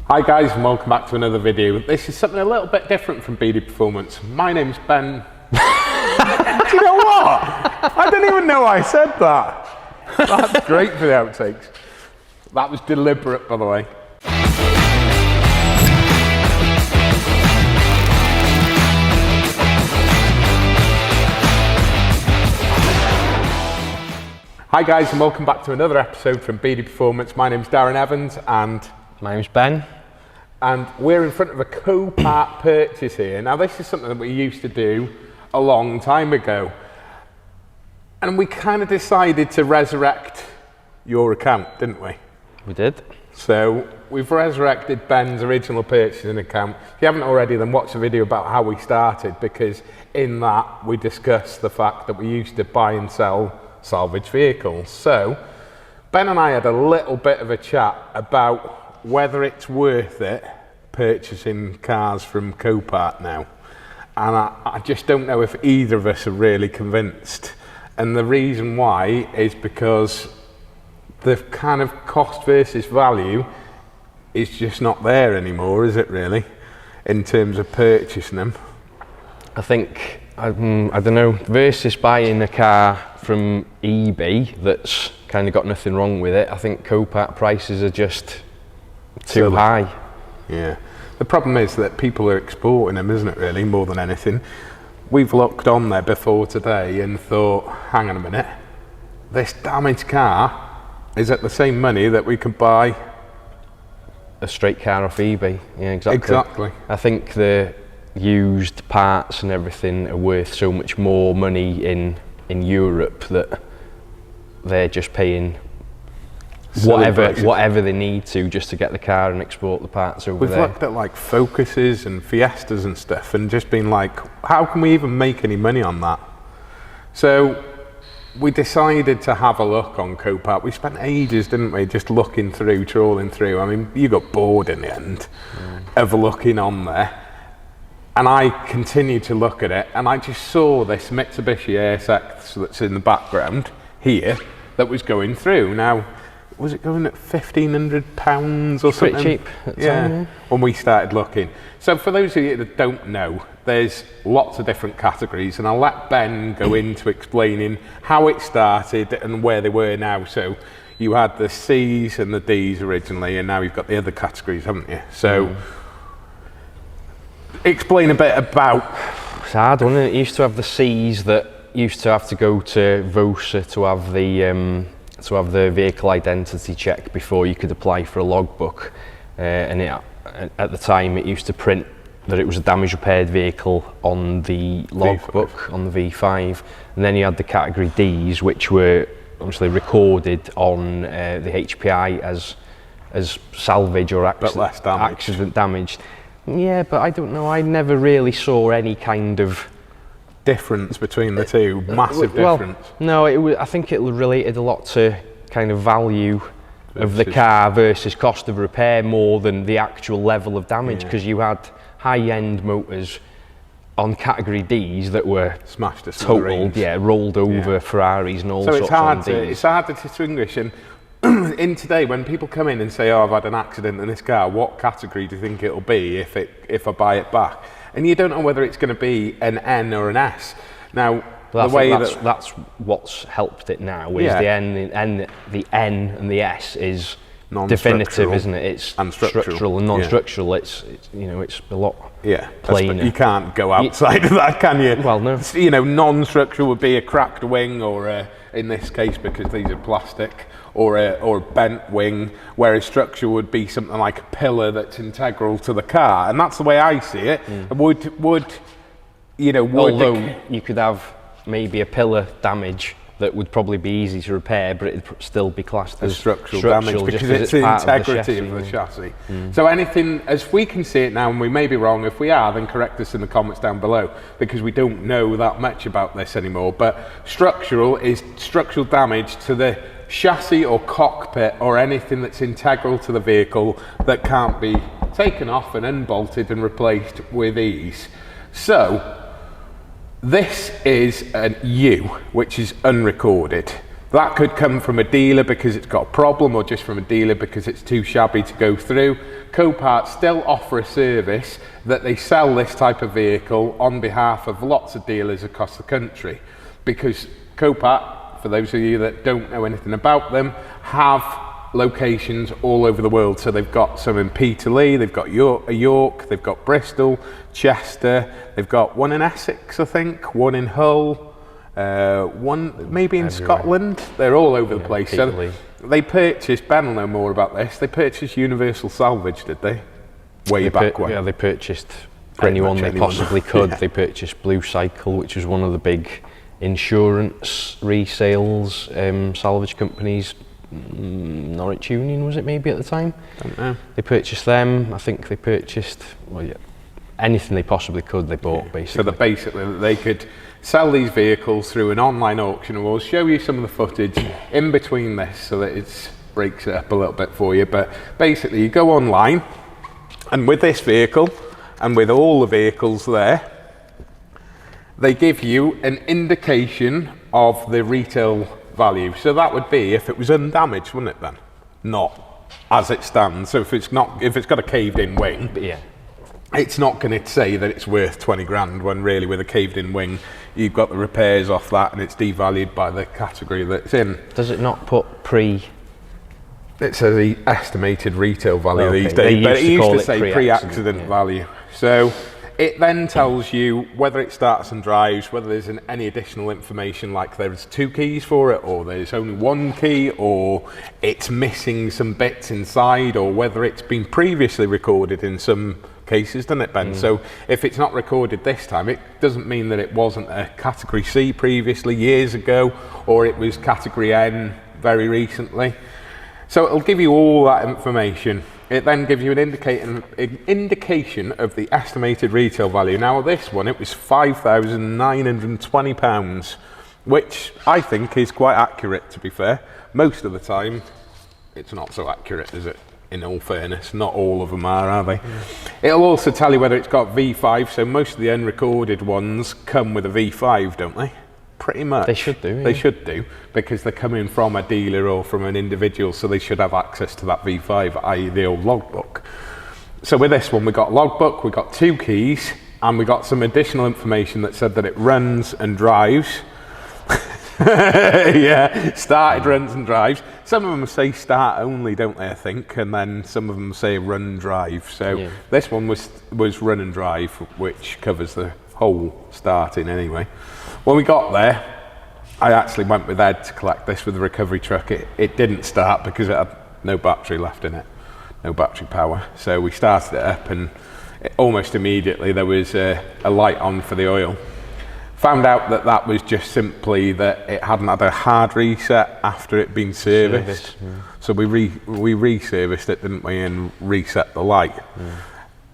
Hi guys, and welcome back to another video. This is something a little bit different from 𝘵𝑇 Performance. My name's Ben. Do you know what? I didn't even know I said that. That's great for the outtakes. That was deliberate, by the way. Hi guys, and welcome back to another episode from 𝘵𝑇 Performance. My name's Darren Evans, and my name's Ben. And we're in front of a Copart purchase here. Now this is something that we used to do a long time ago. And we kind of decided to resurrect your account, didn't we? We did. So we've resurrected Ben's original purchasing account. If you haven't already, then watch the video about how we started, because in that we discussed the fact that we used to buy and sell salvage vehicles. So Ben and I had a little bit of a chat about whether it's worth it purchasing cars from Copart now. And I just don't know if either of us are really convinced. And the reason why is because the kind of cost versus value is just not there anymore, is it really, in terms of purchasing them? I think, I don't know, versus buying a car from eBay that's kind of got nothing wrong with it, I think Copart prices are just too high. Yeah. The problem is that people are exporting them, isn't it, really, more than anything. We've looked on there before today and thought, hang on a minute, this damaged car is at the same money that we could buy a straight car off eBay. Yeah, exactly. Exactly. I think the used parts and everything are worth so much more money in Europe that they're just paying whatever they need to just to get the car and export the parts over there. We've looked at like Focuses and Fiestas and stuff and just been like, how can we even make any money on that? So we decided to have a look on Copart. We spent ages, didn't we, just looking through, trawling through. I mean, you got bored in the end of looking on there. And I continued to look at it, and I just saw this Mitsubishi ASX that's in the background here that was going through. Now, was it going at £1,500 or something? Pretty cheap at the time, yeah. When we started looking. So for those of you that don't know, there's lots of different categories, and I'll let Ben go into explaining how it started and where they were now. So you had the C's and the D's originally, and now you've got the other categories, haven't you? So explain a bit about. It's hard, wasn't it? It used to have the C's that used to have to go to 𝘴𝘆 to have the vehicle identity check before you could apply for a logbook, and at the time it used to print that it was a damaged repaired vehicle on the logbook on the V5, and then you had the category D's, which were obviously recorded on the HPI as salvage or accident damaged. Yeah, but I don't know, I never really saw any kind of difference between the two, massive difference. No, I think it related a lot to kind of value of the car versus cost of repair more than the actual level of damage, because you had high-end motors on category D's that were smashed to totaled, rolled over Ferraris and all sorts of things. So it's hard to distinguish. And in today, when people come in and say, "Oh, I've had an accident in this car," what category do you think it'll be if I buy it back? And you don't know whether it's going to be an N or an S. Now, well, that's what's helped it now. Is the N and the S is definitive, isn't it? It's structural and non-structural. Yeah. It's a lot plainer. You can't go outside of that, can you? Well, no. Non-structural would be a cracked wing, or in this case, because these are plastic, or a bent wing, whereas structure would be something like a pillar that's integral to the car, and that's the way I see it. Although you could have maybe a pillar damage that would probably be easy to repair, but it'd still be classed as structural damage because it's the integrity of the chassis. So anything, as we can see it now, and we may be wrong, if we are, then correct us in the comments down below, because we don't know that much about this anymore. But structural is structural damage to the chassis or cockpit or anything that's integral to the vehicle that can't be taken off and unbolted and replaced with ease. So this is an U, which is unrecorded. That could come from a dealer because it's got a problem, or just from a dealer because it's too shabby to go through. Copart still offer a service that they sell this type of vehicle on behalf of lots of dealers across the country, because Copart, for those of you that don't know anything about them, have locations all over the world. So they've got some in Peterlee, they've got York, they've got Bristol, Chester, they've got one in Essex, I think, one in Hull, one maybe in Scotland. They're all over the place. Peterlee. So they purchased, Ben will know more about this, they purchased Universal Salvage, did they? Way back when. Yeah, they purchased anyone they possibly could. They purchased Blue Cycle, which was one of the big insurance resales, salvage companies. Norwich Union, was it maybe at the time? Don't know. They purchased them. I think they purchased, well, yeah, anything they possibly could, they bought, basically. So that basically they could sell these vehicles through an online auction, and we'll show you some of the footage in between this so that it breaks it up a little bit for you. But basically you go online, and with this vehicle and with all the vehicles there, they give you an indication of the retail value. So that would be if it was undamaged, wouldn't it then? Not as it stands. So if it's got a caved in wing, yeah, it's not going to say that it's worth 20 grand when really with a caved in wing you've got the repairs off that and it's devalued by the category that it's in. Does it not put It says the estimated retail value these They days, but it used to say pre-accident, pre-accident yeah. value. So it then tells you whether it starts and drives, whether there's any additional information like there's 2 keys for it, or there's only 1 key, or it's missing some bits inside, or whether it's been previously recorded in some cases, doesn't it, Ben? So if it's not recorded this time, it doesn't mean that it wasn't a category C previously years ago, or it was category N very recently. So it'll give you all that information. It then gives you an indication of the estimated retail value. Now this one, it was £5,920, which I think is quite accurate, to be fair. Most of the time, it's not so accurate, is it? In all fairness, not all of them are they? It'll also tell you whether it's got V5, so most of the unrecorded ones come with a V5, don't they? Pretty much. They should do. Yeah. They should do, because they're coming from a dealer or from an individual, so they should have access to that V5, i.e. the old logbook. So with this one, we got logbook, we got 2 keys, and we got some additional information that said that it runs and drives. Yeah, started, runs and drives. Some of them say start only, don't they, I think, and then some of them say run and drive. So yeah. This one was run and drive, which covers the whole starting anyway. When we got there, I actually went with Ed to collect this with the recovery truck. It didn't start because it had no battery left in it, no battery power. So we started it up, and almost immediately there was a light on for the oil. Found out that that was just simply that it hadn't had a hard reset after it been serviced. Yeah. So we re-serviced it, didn't we, and reset the light. Yeah.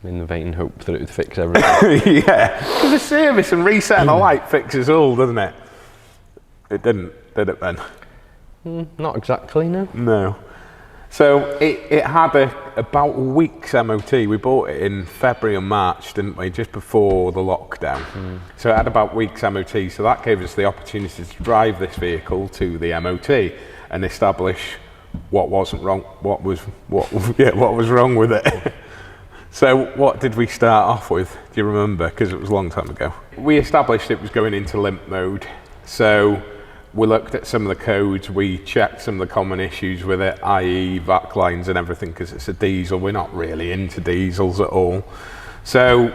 In the vain hope that it would fix everything. Yeah, because a service and resetting a light fixes all, doesn't it? It didn't, did it, Ben? Not exactly, no. No. So it had about a week's MOT. We bought it in February and March, didn't we, just before the lockdown. So it had about a week's MOT, so that gave us the opportunity to drive this vehicle to the MOT and establish what wasn't wrong, what was wrong with it. So what did we start off with? Do you remember? Because it was a long time ago. We established it was going into limp mode. So we looked at some of the codes, we checked some of the common issues with it, i.e. vac lines and everything, because it's a diesel. We're not really into diesels at all. So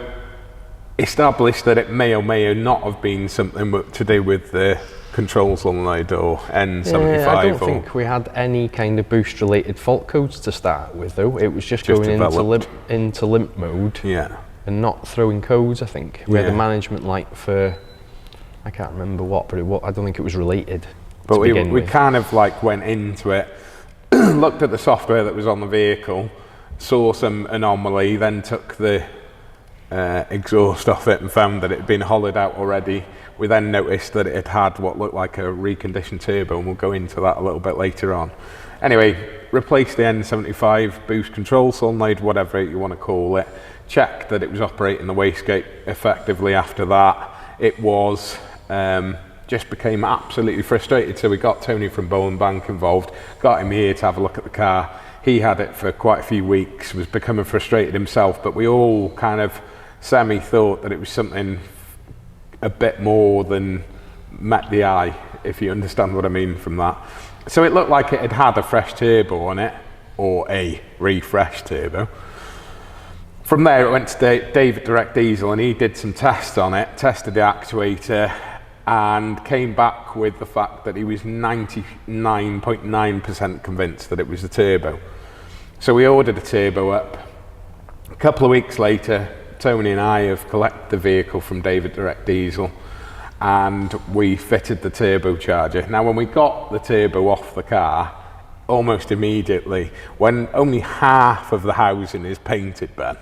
established that it may or may not have been something to do with the control solenoid or N75. Yeah, I don't think we had any kind of boost related fault codes to start with, though. It was just going into limp mode, yeah, and not throwing codes. I think we had a management light for, I can't remember what, but I don't think it was related. But we kind of like went into it, looked at the software that was on the vehicle, saw some anomaly, then took the exhaust off it and found that it had been hollowed out already. We then noticed that it had what looked like a reconditioned turbo, and we'll go into that a little bit later on. Anyway, replaced the N75 boost control solenoid, whatever you want to call it, checked that it was operating the wastegate effectively after that. It was just became absolutely frustrated. So we got Tony from Bowen Bank involved, got him here to have a look at the car. He had it for quite a few weeks, was becoming frustrated himself, but we all kind of thought that it was something a bit more than met the eye, if you understand what I mean from that. So it looked like it had had a fresh turbo on it, or a refreshed turbo. From there it went to David Direct Diesel, and he did some tests on it, tested the actuator, and came back with the fact that he was 99.9% convinced that it was the turbo. So we ordered a turbo up. A couple of weeks later, Tony and I have collected the vehicle from David Direct Diesel, and we fitted the turbocharger. Now, when we got the turbo off the car, almost immediately, when only half of the housing is painted, Ben,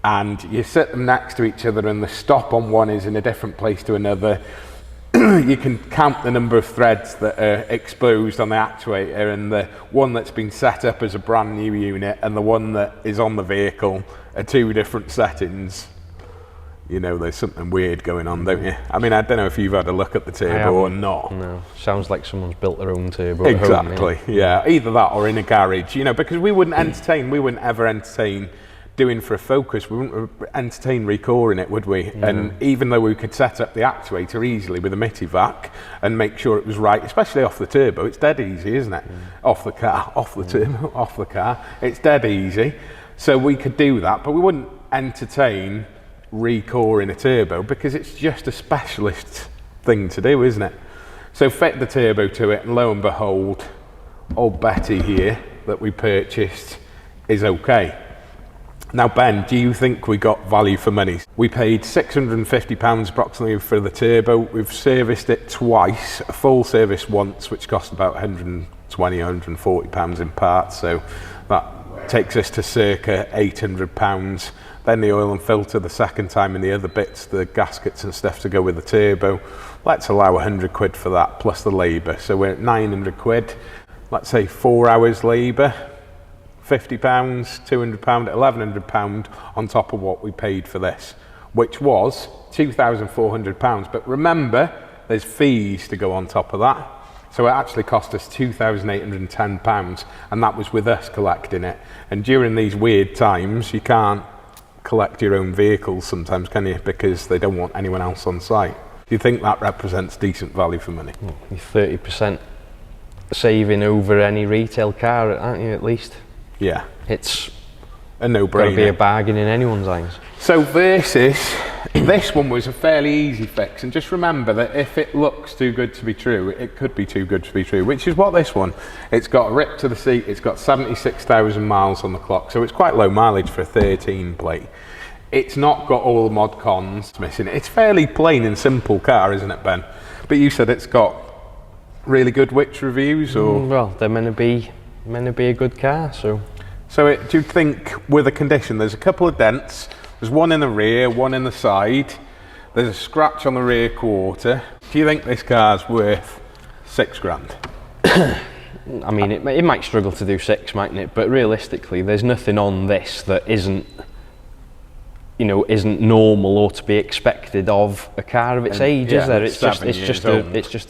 and you sit them next to each other and the stop on one is in a different place to another, you can count the number of threads that are exposed on the actuator, and the one that's been set up as a brand new unit and the one that is on the vehicle are two different settings. You know, there's something weird going on, don't you? I mean, I don't know if you've had a look at the turbo or not. No, sounds like someone's built their own turbo Exactly, at home, yeah. Either that or in a garage, you know, because we wouldn't ever entertain doing for a Focus, we wouldn't entertain recoring it, would we? No. And even though we could set up the actuator easily with a Mitivac and make sure it was right, especially off the turbo, it's dead easy, isn't it? Off the car, off the turbo, off the car, it's dead easy. So we could do that, but we wouldn't entertain recoring a turbo because it's just a specialist thing to do, isn't it? So fit the turbo to it, and lo and behold, old Betty here that we purchased is okay. Now, Ben, do you think we got value for money? We paid £650 approximately for the turbo. We've serviced it twice, a full service once, which cost about £120, £140 in parts. So that takes us to circa £800. Then the oil and filter the second time, and the other bits, the gaskets and stuff to go with the turbo. Let's allow £100 for that, plus the labour. So we're at £900. Let's say 4 hours labour. £50, £200, £1,100 on top of what we paid for this, which was £2,400. But remember, there's fees to go on top of that. So it actually cost us £2,810, and that was with us collecting it. And during these weird times, you can't collect your own vehicles sometimes, can you? Because they don't want anyone else on site. Do you think that represents decent value for money? You're 30% saving over any retail car, aren't you, at least? Yeah. It's a no-brainer. Got to be a bargain in anyone's eyes. So versus, this one was a fairly easy fix, and just remember that if it looks too good to be true, it could be too good to be true, which is what this one. It's got a rip to the seat, it's got 76,000 miles on the clock, so it's quite low mileage for a 13 plate. It's not got all the mod cons missing. It's fairly plain and simple car, isn't it, Ben? But you said it's got really good Which reviews, or? Well, they're meant to be a good car, so. So do you think with the condition, there's a couple of dents, there's one in the rear, one in the side, there's a scratch on the rear quarter. Do you think this car's worth £6,000? I mean, it might struggle to do 6, mightn't it? But realistically, there's nothing on this that isn't normal or to be expected of a car of its age, is there? It's just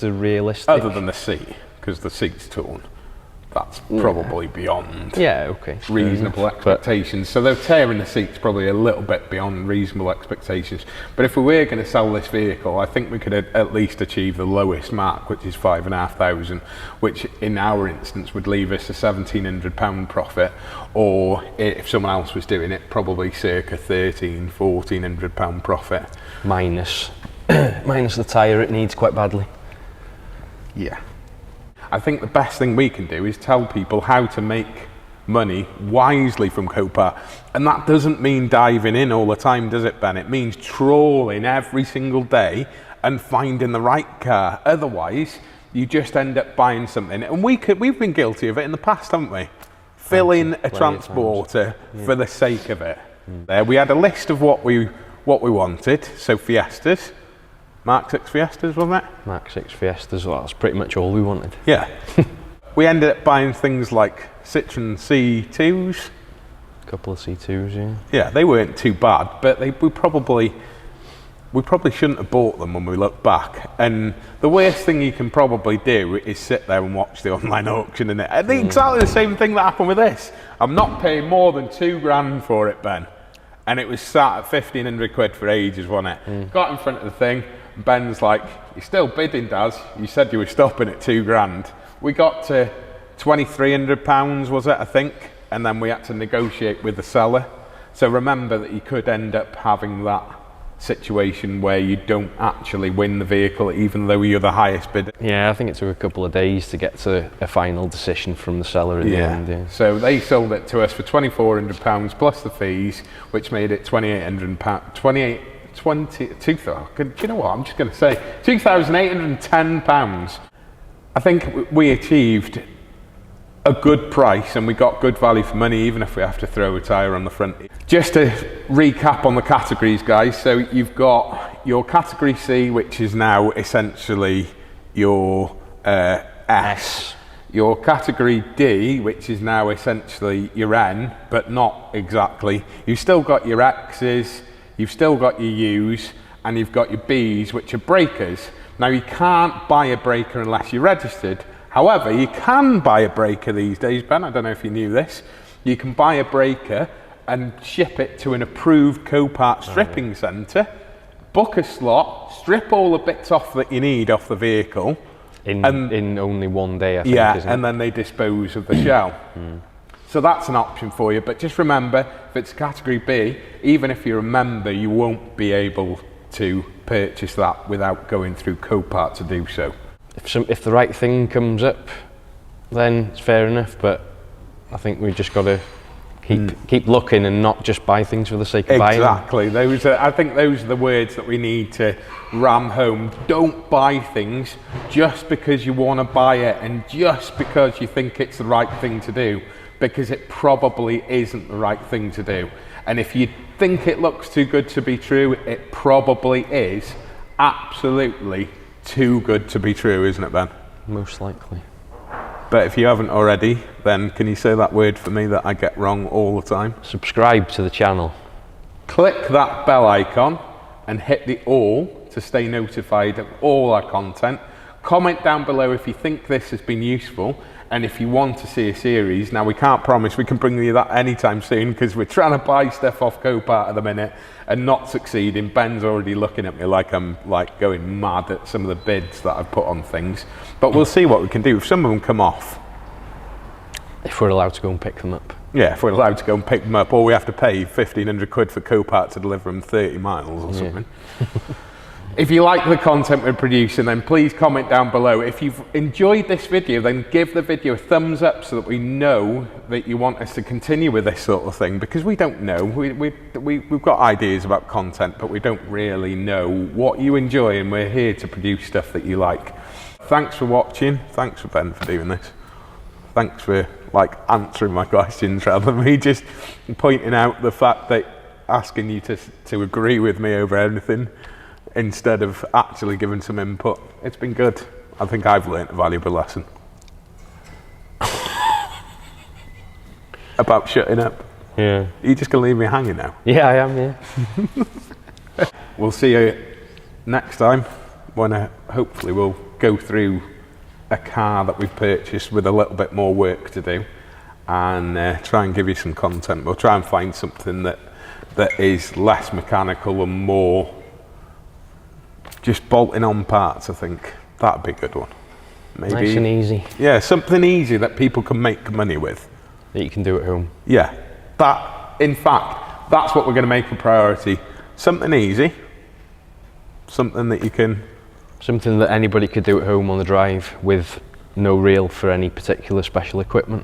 a realistic. Other than the seat, because the seat's torn. That's probably beyond reasonable expectations. So they're tearing the seats probably a little bit beyond reasonable expectations. But if we were going to sell this vehicle, I think we could at least achieve the lowest mark, which is £5,500, which in our instance would leave us a £1,700 profit, or if someone else was doing it, probably circa £1,300–1,400 profit. Minus the tyre it needs quite badly. Yeah. I think the best thing we can do is tell people how to make money wisely from Copart. And that doesn't mean diving in all the time, does it, Ben? It means trawling every single day and finding the right car. Otherwise, you just end up buying something. And we've been guilty of it in the past, haven't we? Fill in a transporter for the sake of it. There, we had a list of what we wanted. So Fiestas. Mark 6 Fiestas, wasn't it? Mark 6 Fiestas, well, that's pretty much all we wanted. Yeah. We ended up buying things like Citroen C2s. A couple of C2s, yeah. Yeah, they weren't too bad, but we probably we probably shouldn't have bought them when we look back. And the worst thing you can probably do is sit there and watch the online auction. And I think exactly the same thing that happened with this. I'm not paying more than £2,000 for it, Ben. And it was sat at 1,500 quid for ages, wasn't it? Got in front of the thing. Ben's like, "You're still bidding, Daz. You said you were stopping at £2,000. We got to £2,300, was it, I think? And then we had to negotiate with the seller. So remember that you could end up having that situation where you don't actually win the vehicle even though you're the highest bidder. Yeah, I think it took a couple of days to get to a final decision from the seller at the end. Yeah. So they sold it to us for £2,400 plus the fees, which made it £2,810. Do you know what? I'm just going to say £2,810. I think we achieved a good price and we got good value for money, even if we have to throw a tyre on the front. Just to recap on the categories, guys, so you've got your category C, which is now essentially your S. Your category D, which is now essentially your N, but not exactly. You've still got your X's, you've still got your U's, and you've got your B's, which are breakers. Now you can't buy a breaker unless you're registered. However, you can buy a breaker these days, Ben. I don't know if you knew this. You can buy a breaker and ship it to an approved Copart stripping centre, book a slot, strip all the bits off that you need off the vehicle. In only one day, I think, isn't it? And then they dispose of the shell. So that's an option for you. But just remember, if it's category B, even if you're a member, you won't be able to purchase that without going through Copart to do so. If the right thing comes up, then it's fair enough, but I think we've just got to keep looking and not just buy things for the sake of buying them. Exactly. I think those are the words that we need to ram home. Don't buy things just because you want to buy it and just because you think it's the right thing to do, because it probably isn't the right thing to do. And if you think it looks too good to be true, it probably is absolutely too good to be true, isn't it, Ben? Most likely. But if you haven't already, then can you say that word for me that I get wrong all the time? Subscribe to the channel. Click that bell icon and hit the all to stay notified of all our content. Comment down below if you think this has been useful and if you want to see a series. Now, we can't promise we can bring you that anytime soon because we're trying to buy stuff off Copart at the minute and not succeeding. Ben's already looking at me like I'm going mad at some of the bids that I've put on things. But we'll see what we can do. If some of them come off. If we're allowed to go and pick them up. Yeah, if we're allowed to go and pick them up, or we have to pay 1,500 quid for Copart to deliver them 30 miles or something. If you like the content we're producing, then please comment down below. If you've enjoyed this video, then give the video a thumbs up so that we know that you want us to continue with this sort of thing, because we don't know. We've got ideas about content, but we don't really know what you enjoy, and we're here to produce stuff that you like. Thanks for watching. Thanks for Ben for doing this. Thanks for answering my questions rather than me just pointing out the fact that asking you to agree with me over anything, instead of actually giving some input. It's been good. I think I've learnt a valuable lesson. About shutting up. Yeah. Are you just going to leave me hanging now? Yeah, I am, yeah. We'll see you next time when hopefully we'll go through a car that we've purchased with a little bit more work to do and try and give you some content. We'll try and find something that is less mechanical and more just bolting on parts. I think that'd be a good one. Maybe nice and easy. Yeah, something easy that people can make money with. That you can do at home. Yeah, in fact, that's what we're going to make a priority. Something easy, something that you can... Something that anybody could do at home on the drive with no reel for any particular special equipment.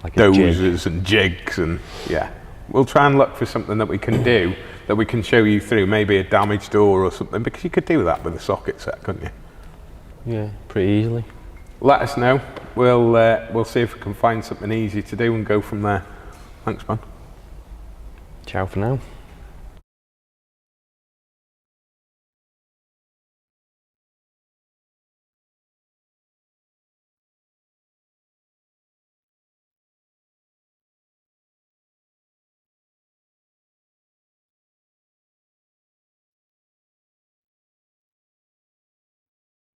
Like dozers and jigs and yeah. We'll try and look for something that we can do, that we can show you through, maybe a damaged door or something, because you could do that with a socket set, couldn't you? Yeah, pretty easily. Let us know. We'll see if we can find something easy to do and go from there. Thanks, man. Ciao for now.